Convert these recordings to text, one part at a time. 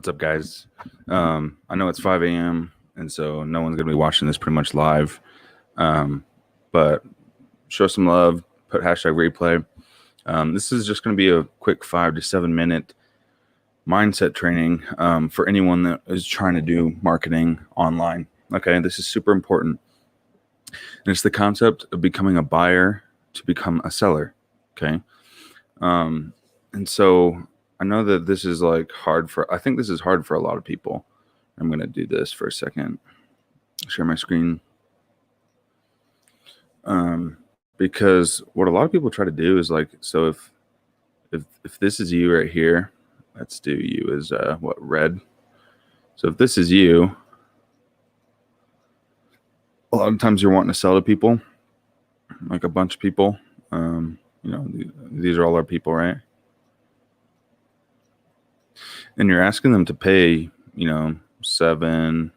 What's up, guys? I know it's 5 a.m. and so no one's gonna be watching this pretty much live. But show some love. Put hashtag replay. This is just gonna be a quick 5 to 7 minute mindset training for anyone that is trying to do marketing online. Okay, this is super important. And it's the concept of becoming a buyer to become a seller. Okay. And so I know that this is like I think this is hard for a lot of people. I'm going to do this for a second. Share my screen. Because what a lot of people try to do is like, so if this is you right here, let's do you as red. So if this is you, a lot of times you're wanting to sell to people, like a bunch of people. These are all our people, right? And you're asking them to pay, $7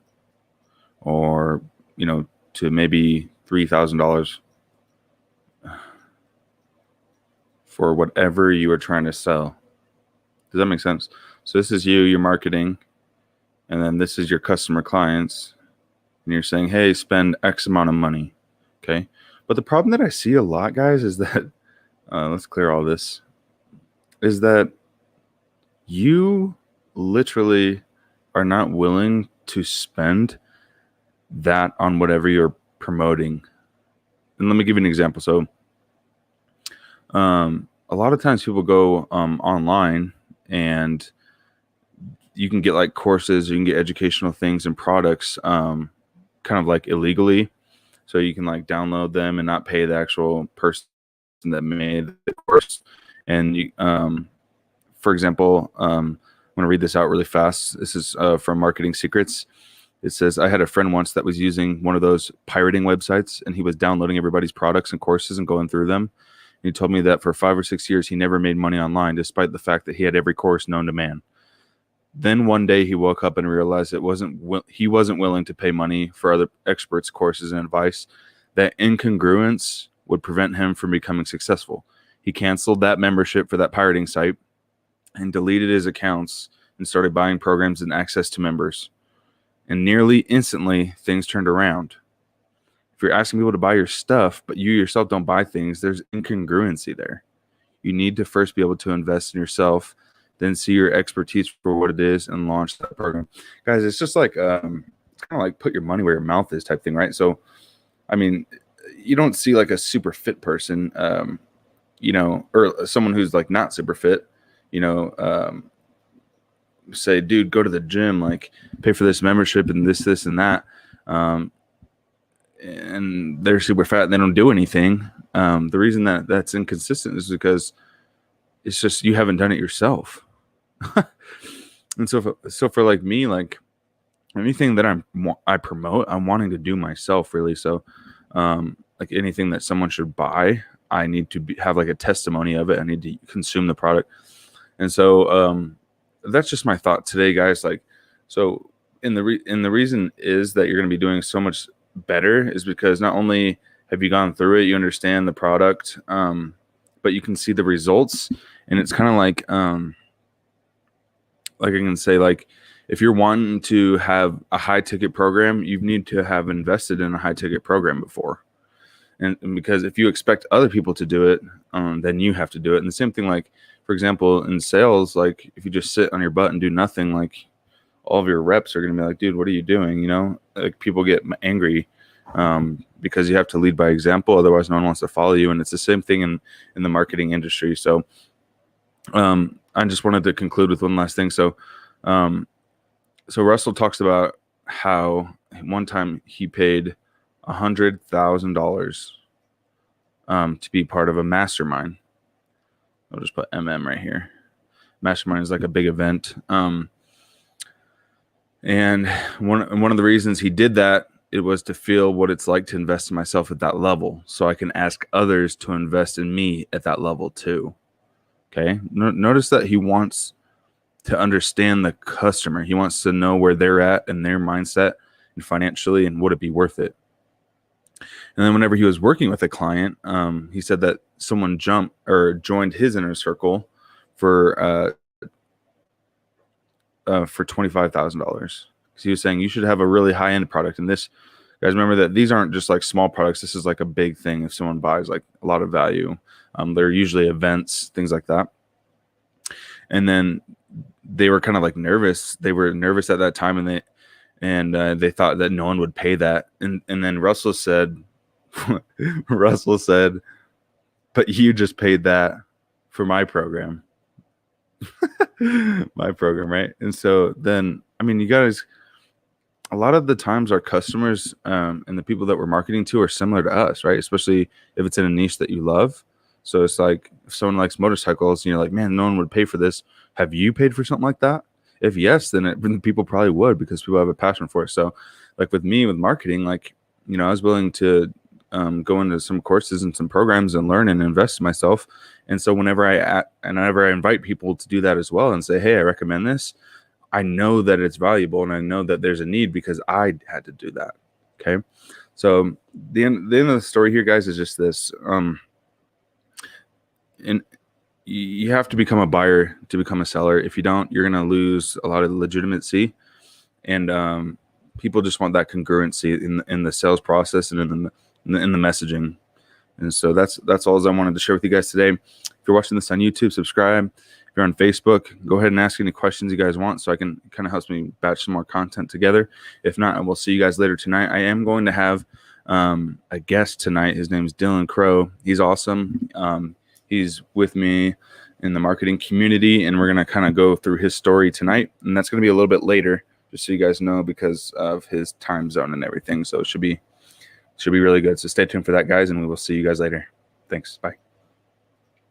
or, to maybe $3,000 for whatever you are trying to sell. Does that make sense? So this is you, your marketing, and then this is your customer clients, and you're saying, hey, spend X amount of money. Okay. But the problem that I see a lot, guys, is that, let's clear all this, is that you literally are not willing to spend that on whatever you're promoting. And let me give you an example. So a lot of times people go online and you can get like courses, you can get educational things and products kind of like illegally. So you can like download them and not pay the actual person that made the course. And you, for example, I'm going to read this out really fast. This is from Marketing Secrets. It says, I had a friend once that was using one of those pirating websites, and he was downloading everybody's products and courses and going through them. And he told me that for 5 or 6 years, he never made money online, despite the fact that he had every course known to man. Then one day he woke up and realized he wasn't willing to pay money for other experts' courses and advice. That incongruence would prevent him from becoming successful. He canceled that membership for that pirating site and deleted his accounts and started buying programs and access to members. And nearly instantly, things turned around. If you're asking people to buy your stuff, but you yourself don't buy things, there's incongruency there. You need to first be able to invest in yourself, then see your expertise for what it is and launch that program. Guys, it's just like, it's kind of like put your money where your mouth is type thing, right? So, I mean, you don't see like a super fit person, or someone who's like not super fit, say, dude, go to the gym, like pay for this membership and this and that. And they're super fat and they don't do anything. The reason that that's inconsistent is because it's just, you haven't done it yourself. And so for like me, like anything that I promote, I'm wanting to do myself really. So, like anything that someone should buy, I need to have like a testimony of it. I need to consume the product. And so, that's just my thought today, guys. Like, so the reason is that you're going to be doing so much better is because not only have you gone through it, you understand the product, but you can see the results. And it's kind of like I can say, like, if you're wanting to have a high ticket program, you need to have invested in a high ticket program before. And because if you expect other people to do it, then you have to do it. And the same thing, like, for example, in sales, like if you just sit on your butt and do nothing, like all of your reps are going to be like, dude, what are you doing? Like people get angry because you have to lead by example. Otherwise, no one wants to follow you. And it's the same thing in the marketing industry. So I just wanted to conclude with one last thing. So Russell talks about how one time he paid $100,000 to be part of a mastermind. I'll just put MM right here. Mastermind is like a big event. And one of the reasons he did that, it was to feel what it's like to invest in myself at that level, so I can ask others to invest in me at that level too. Okay. Notice that he wants to understand the customer. He wants to know where they're at and their mindset and financially, and would it be worth it? And then whenever he was working with a client, he said that someone joined his inner circle for for $25,000 because he was saying you should have a really high end product. And this, guys, remember that these aren't just like small products. This is like a big thing. If someone buys like a lot of value, they're usually events, things like that. And then they were kind of like nervous. They were nervous at that time, and they thought that no one would pay that. And then Russell said, Russell said, but you just paid that for my program. My program, right? And so then, I mean, you guys, a lot of the times our customers and the people that we're marketing to are similar to us, right? Especially if it's in a niche that you love. So it's like if someone likes motorcycles and you're like, man, no one would pay for this. Have you paid for something like that? If yes, then people probably would, because people have a passion for it. So like with me, with marketing, like, you know, I was willing to go into some courses and some programs and learn and invest in myself. And so whenever I invite people to do that as well and say, hey, I recommend this, I know that it's valuable and I know that there's a need because I had to do that. Okay. So the end of the story here, guys, is just this. And you have to become a buyer to become a seller. If you don't, you're going to lose a lot of legitimacy. And people just want that congruency in the sales process and in the messaging. And so that's all I wanted to share with you guys today. If you're watching this on YouTube, subscribe. If you're on Facebook, go ahead and ask any questions you guys want so I can kind of helps me batch some more content together. If not, I will see you guys later tonight. I am going to have a guest tonight. His name is Dylan Crow. He's awesome. He's with me in the marketing community, and we're going to kind of go through his story tonight. And that's going to be a little bit later, just so you guys know, because of his time zone and everything. So it should be really good. So stay tuned for that, guys, and we will see you guys later. Thanks. Bye.